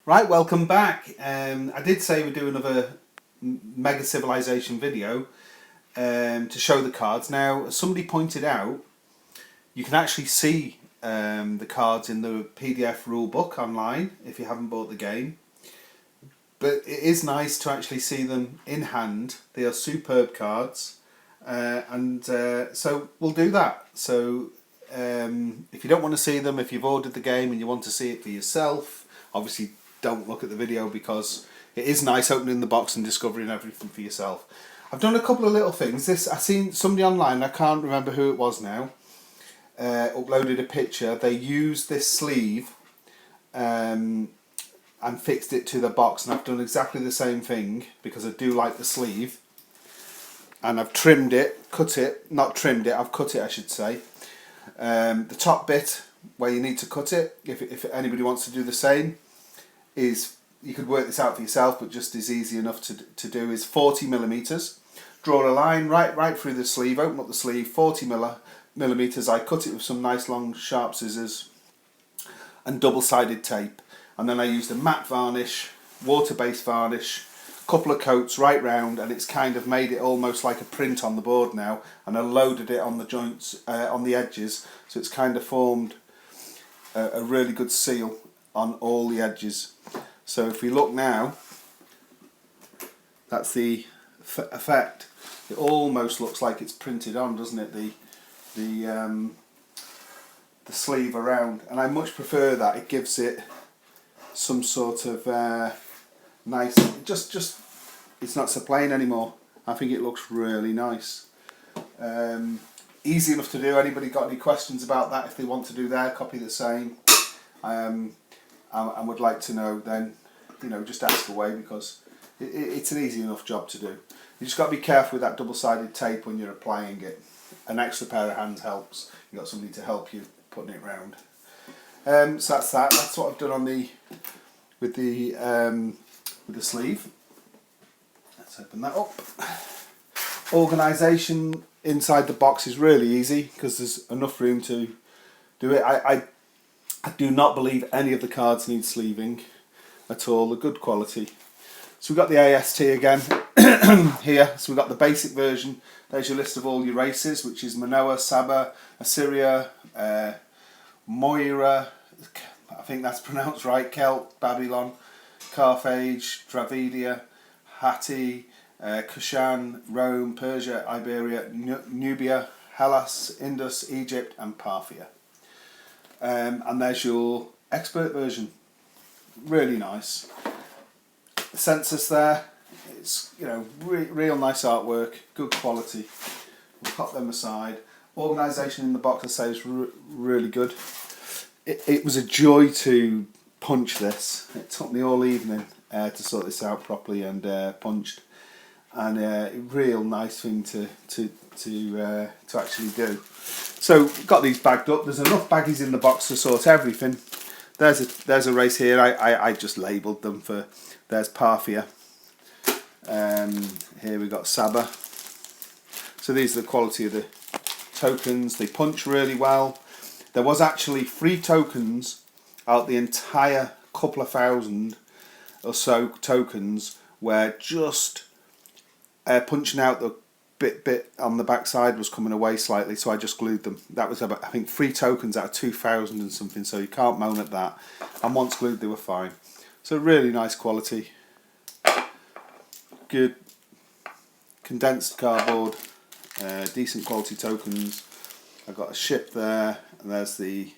Right, welcome back. I did say we'd do another Mega Civilization video to show the cards. Now, as somebody pointed out, you can actually see the cards in the PDF rulebook online if you haven't bought the game. But it is nice to actually see them in hand. They are superb cards. So we'll do that. So if you don't want to see them, if you've ordered the game and you want to see it for yourself, obviously don't look at the video because it is nice opening the box and discovering everything for yourself. I've done a couple of little things. I've seen somebody online, I can't remember who it was now, uploaded a picture. They used this sleeve and fixed it to the box, and I've done exactly the same thing because I do like the sleeve. And I've trimmed it, cut it, not trimmed it, I've cut it I should say. The top bit where you need to cut it, if anybody wants to do the same, is, you could work this out for yourself, but just is easy enough to do, is 40mm. Draw a line right through the sleeve, open up the sleeve, 40mm. I cut it with some nice long sharp scissors and double-sided tape. And then I used a matte varnish, water-based varnish, couple of coats right round, and it's kind of made it almost like a print on the board now, and I loaded it on the joints, on the edges, so it's kind of formed a really good seal on all the edges. So if we look now, that's the effect. It almost looks like it's printed on, doesn't it, the sleeve around, and I much prefer that. It gives it some sort of nice, just it's not so plain anymore. I think it looks really nice. Easy enough to do. Anybody got any questions about that? If they want to do their copy the same, and would like to know, then just ask away, because it's an easy enough job to do. You just got to be careful with that double-sided tape when you're applying it. An extra pair of hands helps. You've got somebody to help you putting it round. So that's that. That's what I've done on with the sleeve. Let's open that up. Organisation inside the box is really easy because there's enough room to do it. I do not believe any of the cards need sleeving at all. They're good quality. So we've got the AST again here. So we've got the basic version. There's your list of all your races, which is Manoa, Saba, Assyria, Moira, I think that's pronounced right, Celt, Babylon, Carthage, Dravidia, Hatti, Kushan, Rome, Persia, Iberia, Nubia, Hellas, Indus, Egypt and Parthia. And there's your expert version. Really nice. The census there, it's real nice artwork, good quality. We'll pop them aside. Organisation in the box, I say, is really good. It was a joy to punch this. It took me all evening to sort this out properly and punched, and a real nice thing to actually do. So got these bagged up. There's enough baggies in the box to sort everything. There's a race here. I just labelled them for. There's Parthia. Here we got Saba. So these are the quality of the tokens. They punch really well. There was actually 3 tokens out the entire couple of thousand or so tokens where just punching out the bit on the back side was coming away slightly, so I just glued them. That was about, I think, 3 tokens out of 2,000 and something, so you can't moan at that. And once glued, they were fine. So really nice quality. Good condensed cardboard, decent quality tokens. I've got a ship there, and there's the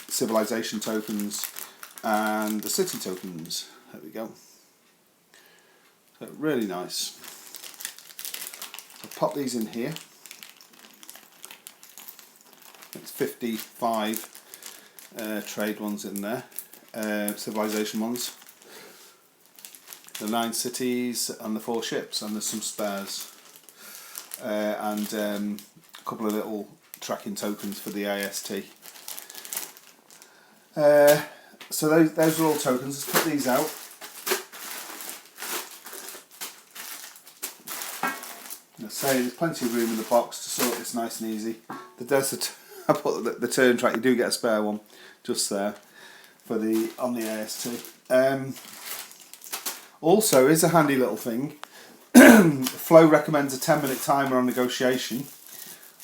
civilization tokens and the city tokens. There we go. So really nice. I'll pop these in here. It's 55 trade ones in there, civilization ones. The 9 cities and the 4 ships, and there's some spares. And a couple of little tracking tokens for the AST. So those are all tokens. Let's put these out. I say there's plenty of room in the box to sort this nice and easy. I put the turn track. You do get a spare one just there. for on the AST. Also, is a handy little thing. Flo recommends a 10-minute timer on negotiation.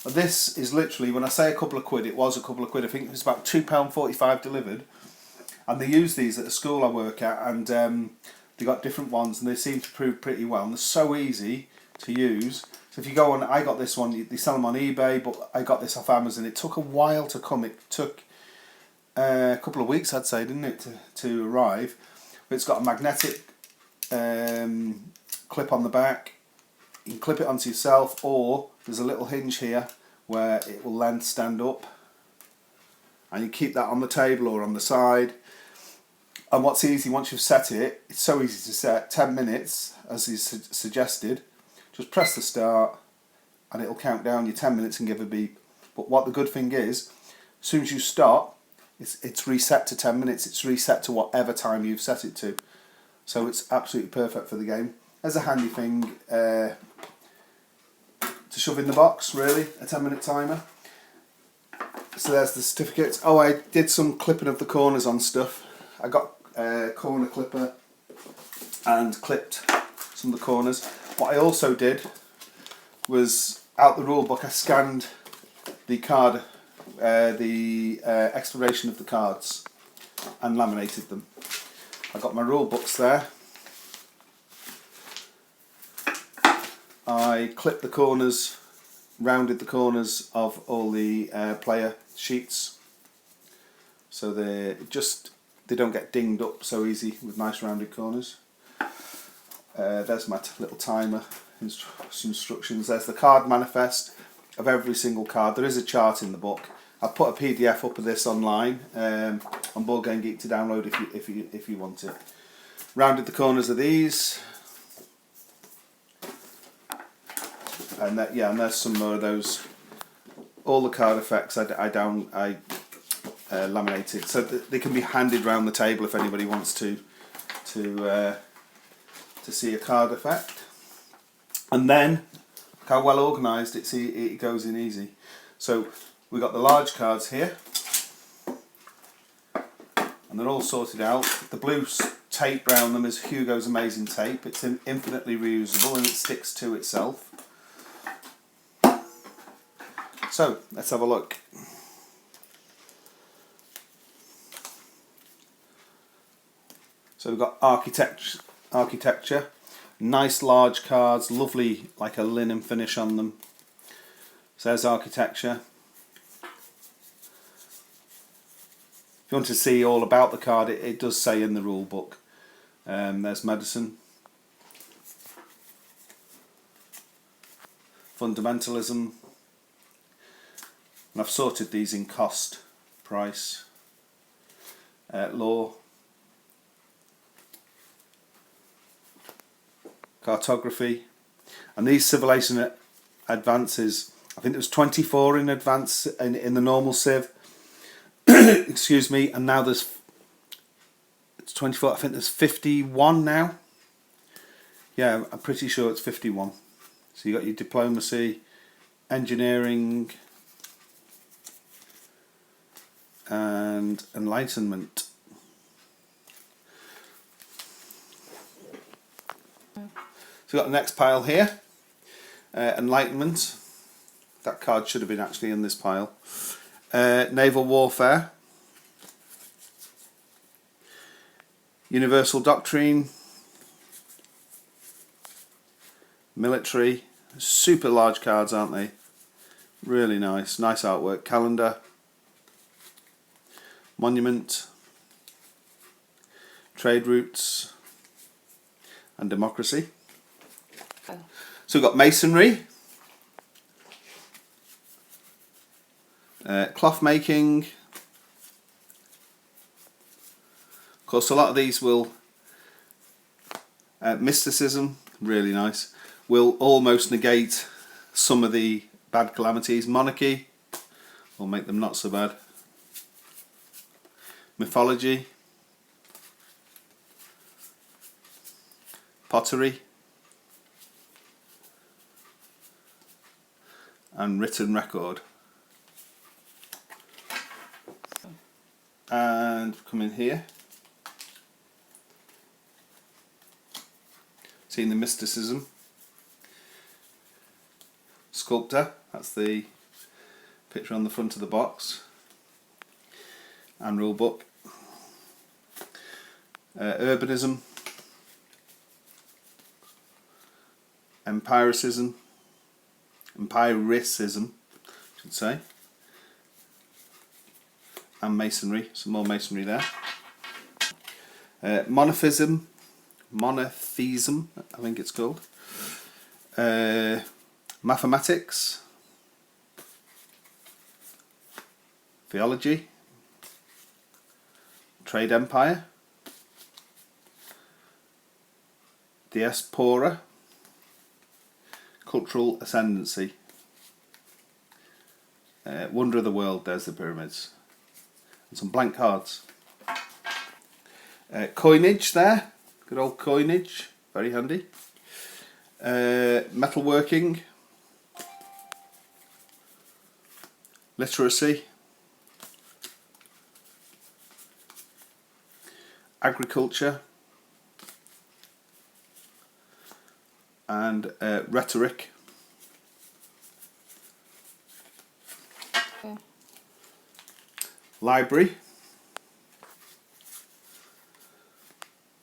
This is literally, when I say a couple of quid, it was a couple of quid. I think it was about £2.45 delivered. And they use these at the school I work at, and they got different ones, and they seem to prove pretty well. And they're so easy to use. So if you go on, I got this one. They sell them on eBay, but I got this off Amazon. It took a while to come. It took a couple of weeks, I'd say, didn't it, to arrive. But it's got a magnetic clip on the back. You can clip it onto yourself, or there's a little hinge here where it will then stand up, and you keep that on the table or on the side. And what's easy, once you've set it, it's so easy to set, 10 minutes as is suggested. Just press the start and it'll count down your 10 minutes and give a beep. But what the good thing is, as soon as you stop, it's reset to 10 minutes. It's reset to whatever time you've set it to. So it's absolutely perfect for the game. There's a handy thing to shove in the box, really, a 10-minute timer. So there's the certificates. Oh, I did some clipping of the corners on stuff. I got a corner clipper and clipped some of the corners. What I also did was, out the rule book, I scanned the card, the explanation of the cards, and laminated them. I got my rule books there. I clipped the corners, rounded the corners of all the player sheets, so they don't get dinged up so easy with nice rounded corners. There's my little timer, some instructions. There's the card manifest of every single card. There is a chart in the book. I've put a PDF up of this online on Board Game Geek to download if you want it. Rounded the corners of these, and and there's some more of those. All the card effects I laminated, so that they can be handed round the table if anybody wants to see a card effect. And then look how well organised it goes in easy. So we've got the large cards here, and they're all sorted out. The blue tape around them is Hugo's Amazing Tape. It's infinitely reusable and it sticks to itself. So let's have a look. So we've got architecture, nice large cards, lovely like a linen finish on them. So there's architecture. If you want to see all about the card, it does say in the rule book. There's medicine. Fundamentalism. And I've sorted these in cost, price, law, cartography, and these civilization advances. I think there was 24 in advance in the normal civ. Excuse me, and now it's 24. I think there's 51 now. Yeah, I'm pretty sure it's 51. So you got your diplomacy, engineering, and enlightenment. So we've got the next pile here, enlightenment. That card should have been actually in this pile. Naval warfare, universal doctrine, military. Super large cards, aren't they? Really nice artwork. Calendar, monument, trade routes, and democracy. Oh. So we've got masonry, cloth making. Of course, a lot of these will mysticism, really nice, will almost negate some of the bad calamities. Monarchy will make them not so bad. Mythology, pottery, and written record. And of come in here. Seeing the mysticism. Sculptor, that's the picture on the front of the box. And rule book. Urbanism. Empiricism, I should say, and masonry, some more masonry there. Monotheism, I think it's called. Mathematics, theology, trade empire, diaspora, cultural ascendancy, wonder of the world, there's the pyramids, and some blank cards. Coinage there, good old coinage, very handy. Metalworking, literacy, agriculture, and rhetoric. Okay. Library,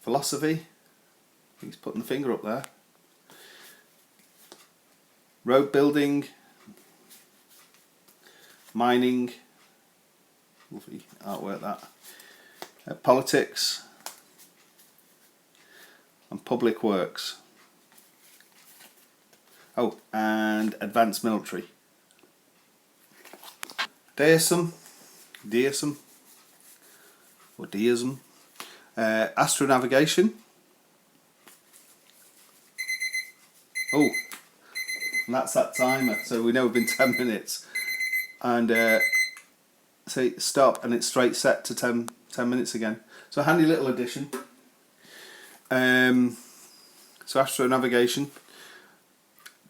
philosophy, he's putting the finger up there. Road building, mining, lovely artwork that. Politics, and public works. Oh, and advanced military. Deism, or deism. Astronavigation. Oh, and that's that timer, so we know we've been 10 minutes. And say stop, and it's straight set to 10 minutes again. So a handy little addition. So astronavigation.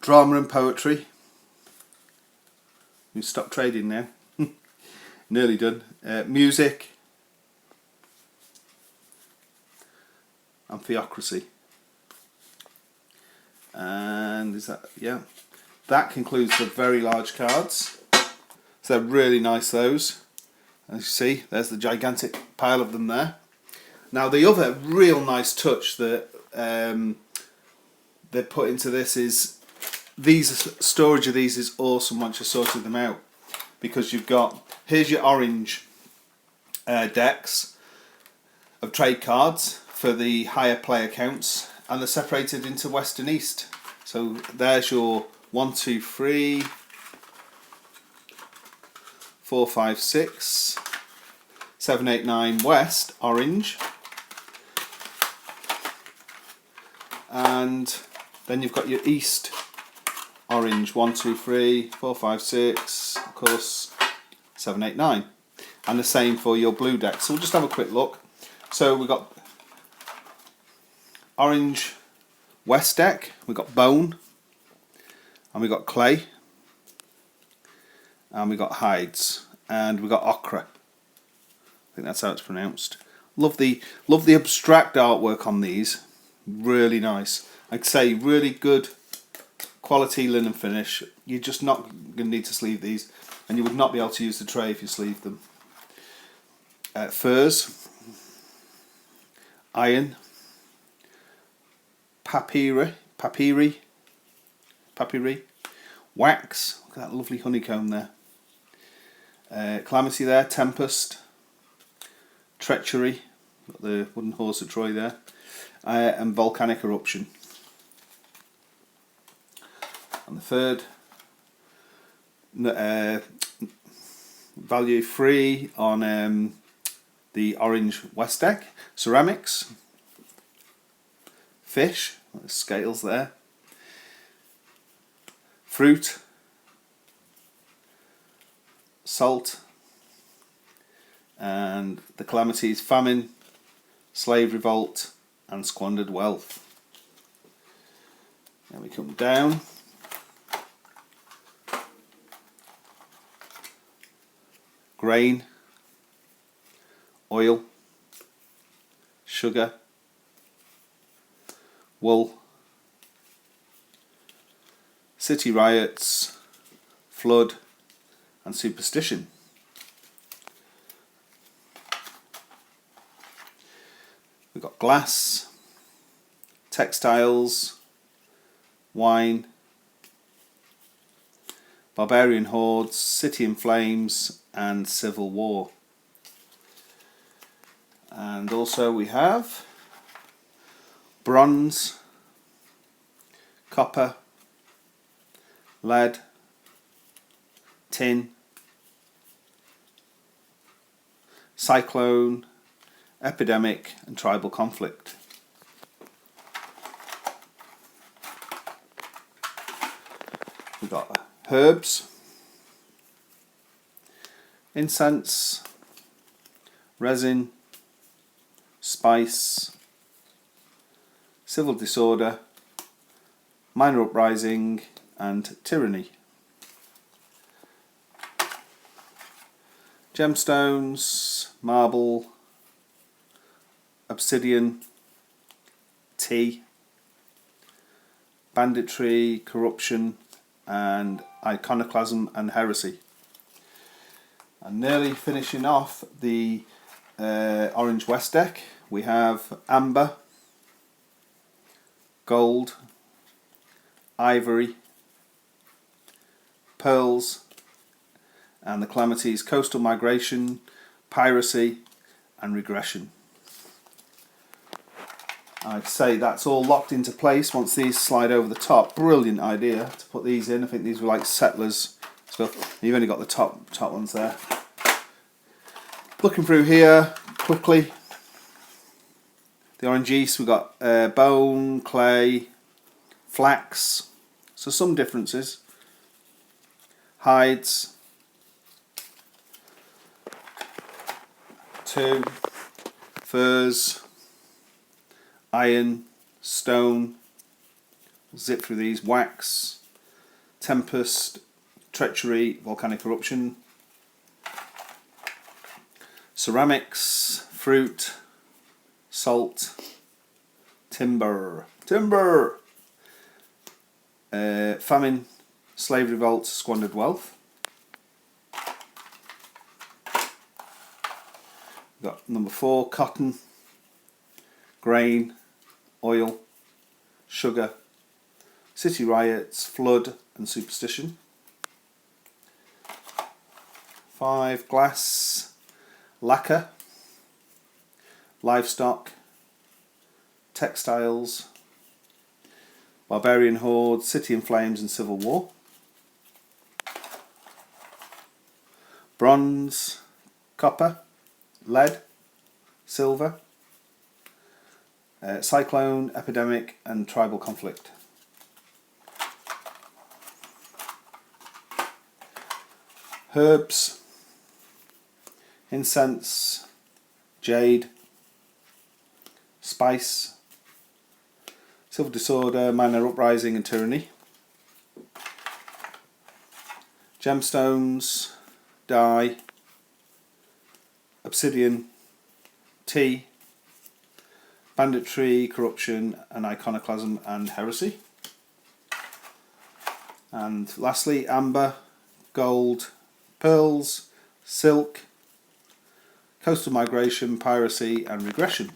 Drama and poetry. We stop trading now. Nearly done. Music. And theocracy. And is that, yeah. That concludes the very large cards. So they're really nice, those. As you see, there's the gigantic pile of them there. Now the other real nice touch that they put into this is storage of these is awesome once you sorted them out, because you've got, here's your orange decks of trade cards for the higher player counts, and they're separated into west and east. So there's your 1, 2, 3, 4, 5, 6, 7, 8, 9 west orange, and then you've got your east orange, 1, 2, 3, 4, 5, 6, of course 7, 8, 9, and the same for your blue deck. So we'll just have a quick look. So we've got orange west deck, we've got bone, and we've got clay, and we've got hides, and we've got ochre. I think that's how it's pronounced. Love the abstract artwork on these, really nice. I'd say really good quality linen finish. You're just not going to need to sleeve these, and you would not be able to use the tray if you sleeved them. Furs, iron, papyri, wax. Look at that lovely honeycomb there. Calamity there, tempest, treachery, got the wooden horse of Troy there, and volcanic eruption. And the third, value 3 on the orange west deck. Ceramics, fish, the scales there, fruit, salt, and the calamities: famine, slave revolt, and squandered wealth. Then we come down. Grain, oil, sugar, wool, city riots, flood and superstition. We've got glass, textiles, wine, barbarian hordes, city in flames and civil war. And also we have bronze, copper, lead, tin, cyclone, epidemic and tribal conflict. We've got herbs, incense, resin, spice, civil disorder, minor uprising and tyranny. Gemstones, marble, obsidian, tea, banditry, corruption and iconoclasm and heresy. And nearly finishing off the Orange West deck, we have amber, gold, ivory, pearls and the calamities coastal migration, piracy and regression. I'd say that's all locked into place once these slide over the top. Brilliant idea to put these in. I think these were like settlers stuff. You've only got the top ones there. Looking through here quickly, the orange yeast, we've got bone, clay, flax, so some differences, hides, 2, furs, iron, stone, zip through these, wax, tempest, treachery, volcanic eruption, ceramics, fruit, salt, timber, famine, slave revolt, squandered wealth. We've got number 4, cotton, grain, oil, sugar, city riots, flood and superstition. 5, glass, lacquer, livestock, textiles, barbarian horde, city in flames and civil war. Bronze, copper, lead, silver, cyclone, epidemic and tribal conflict. Herbs, incense, jade, spice, civil disorder, minor uprising and tyranny. Gemstones, dye, obsidian, tea, banditry, corruption and iconoclasm and heresy. And lastly, amber, gold, pearls, silk, coastal migration, piracy and regression.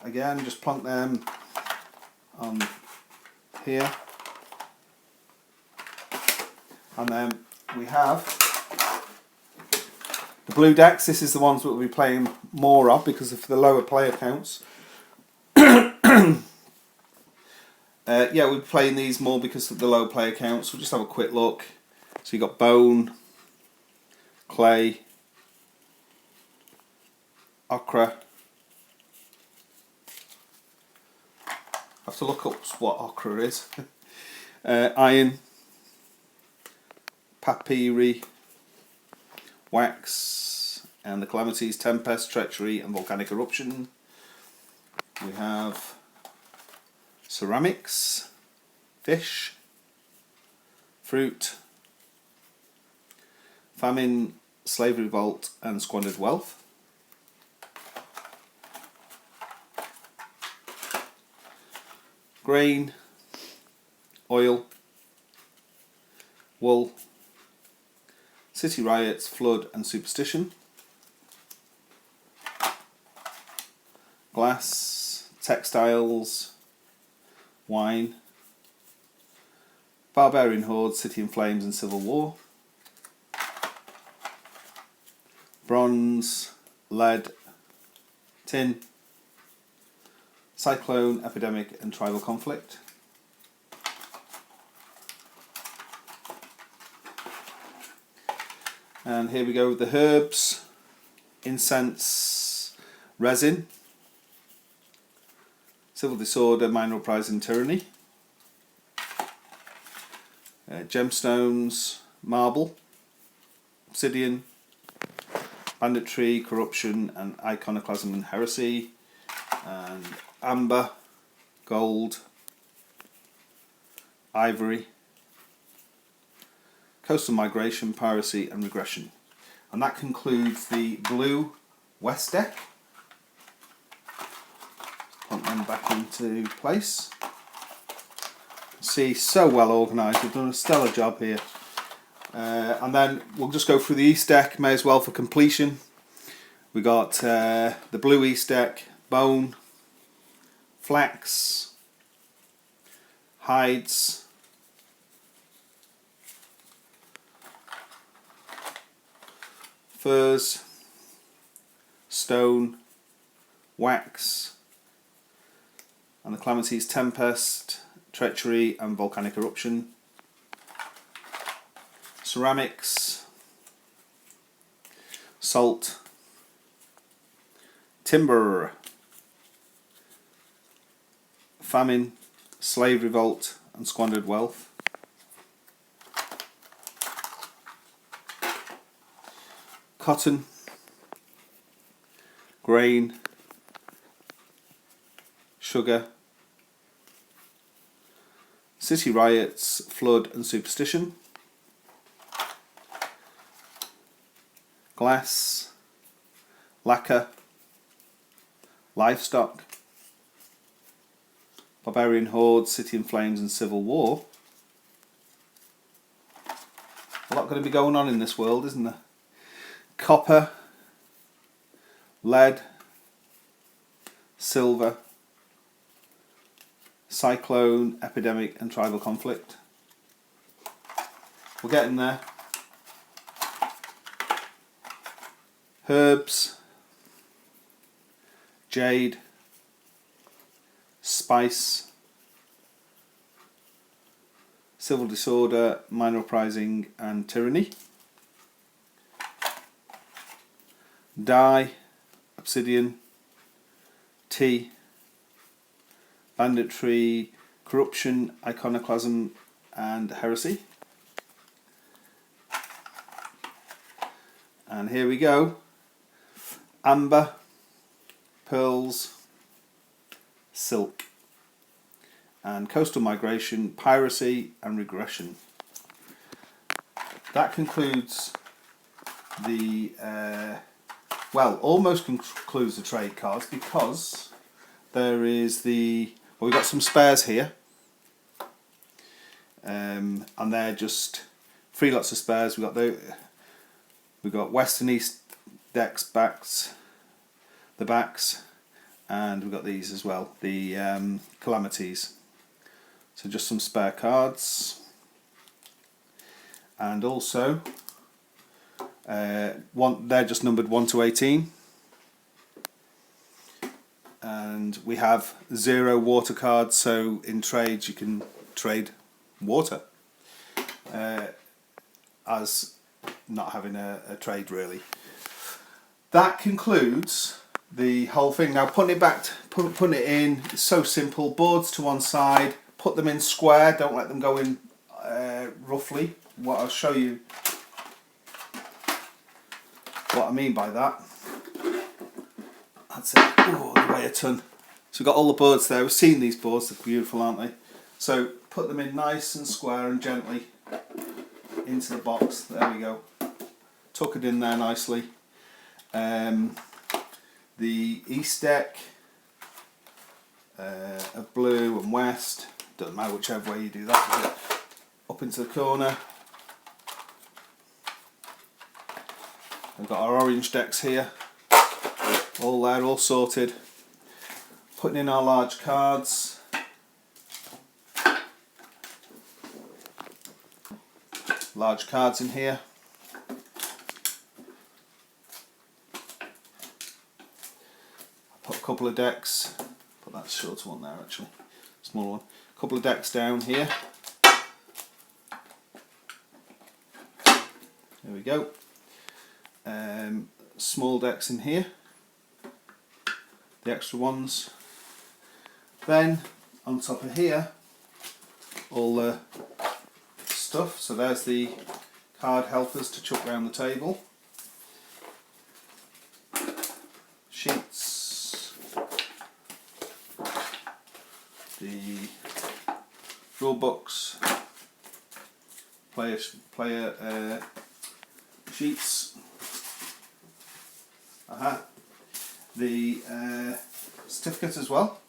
Again, just plonk them on here. And then we have the blue decks. This is the ones that we'll be playing more of because of the lower player counts. Yeah, we're playing these more because of the low player counts. We'll just have a quick look. So you've got bone, clay, ochre. I have to look up what ochre is. Iron, papyri, wax, and the calamities, tempest, treachery and volcanic eruption. We have ceramics, fish, fruit, famine, slave revolt and squandered wealth. grain, oil, wool, city riots, flood and superstition, glass, textiles, wine, barbarian hordes, city in flames and civil war, bronze, lead, tin, cyclone, epidemic and tribal conflict, and here we go with the herbs, incense, resin, civil disorder, minor uprising, tyranny, gemstones, marble, obsidian, banditry, corruption and iconoclasm and heresy, and amber, gold, ivory, coastal migration, piracy and regression. And that concludes the blue west deck. Put them back into place. See, so well organised, we've done a stellar job here. And then we'll just go through the east deck, may as well for completion. We got the blue east deck, bone, flax, hides, furs, stone, wax, and the calamities tempest, treachery and volcanic eruption, ceramics, salt, timber, famine, slave revolt and squandered wealth, cotton, grain, sugar, city riots, flood and superstition, glass, lacquer, livestock, barbarian hordes, city in flames and civil war. A lot going to be going on in this world, isn't there? Copper, lead, silver, cyclone, epidemic and tribal conflict. We're getting there. Herbs, jade, spice, civil disorder, minor uprising and tyranny, dye, obsidian, tea, banditry, corruption, iconoclasm and heresy. And here we go. Amber, pearls, silk, and coastal migration, piracy and regression. That concludes the well, almost concludes the trade cards, because there is the, well, we've got some spares here, and they're just 3 lots of spares. We've got west and east decks, backs, the backs, and we've got these as well, the calamities. So just some spare cards, and also they're just numbered 1 to 18, and we have 0 water cards, so in trades you can trade water as not having a trade really. That concludes the whole thing. Now putting it back, putting it in, it's so simple. Boards to one side, put them in square, don't let them go in roughly. What I'll show you what I mean by that. That's it. Oh, they weigh a ton. So we've got all the boards there. We've seen these boards, they're beautiful, aren't they? So put them in nice and square and gently into the box. There we go. Tuck it in there nicely. The east deck, of blue and west. Doesn't matter whichever way you do that, does it? Up into the corner. We've got our orange decks here, all there, all sorted. Putting in our large cards. Large cards in here. Put a couple of decks. Put that shorter one there actually, smaller one. A couple of decks down here. There we go. Small decks in here. The extra ones. Then on top of here, all the stuff. So there's the card helpers to chuck around the table. Sheets. The rule books. Player sheets. The certificate as well.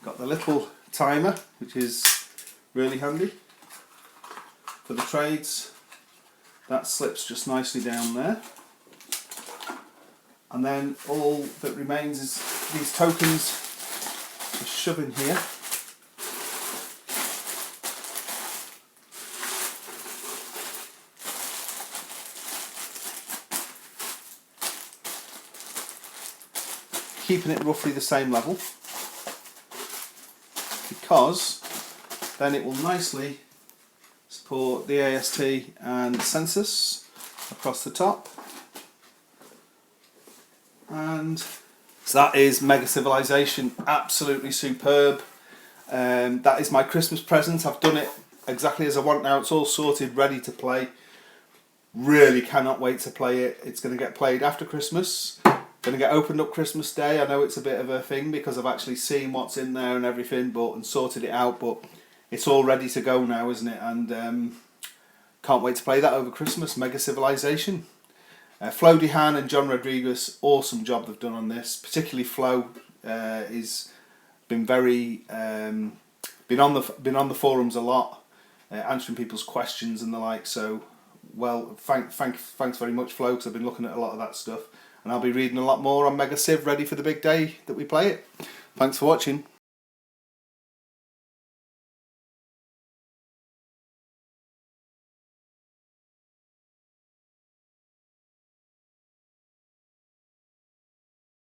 Got the little timer, which is really handy for the trades. That slips just nicely down there. And then all that remains is these tokens to shove in here. Keeping it roughly the same level, because then it will nicely support the AST and census across the top. And so that is Mega Civilization, absolutely superb. That is my Christmas present. I've done it exactly as I want now. It's all sorted, ready to play. Really cannot wait to play it. It's going to get played after Christmas. Going to get opened up Christmas Day. I know it's a bit of a thing because I've actually seen what's in there and everything, and sorted it out. But it's all ready to go now, isn't it? And can't wait to play that over Christmas. Mega Civilization. Flo Dehan and John Rodriguez, awesome job they've done on this. Particularly Flo is been very been on the forums a lot, answering people's questions and the like. So well, thanks very much, Flo, because I've been looking at a lot of that stuff. And I'll be reading a lot more on Mega Civ, ready for the big day that we play it. Thanks for watching.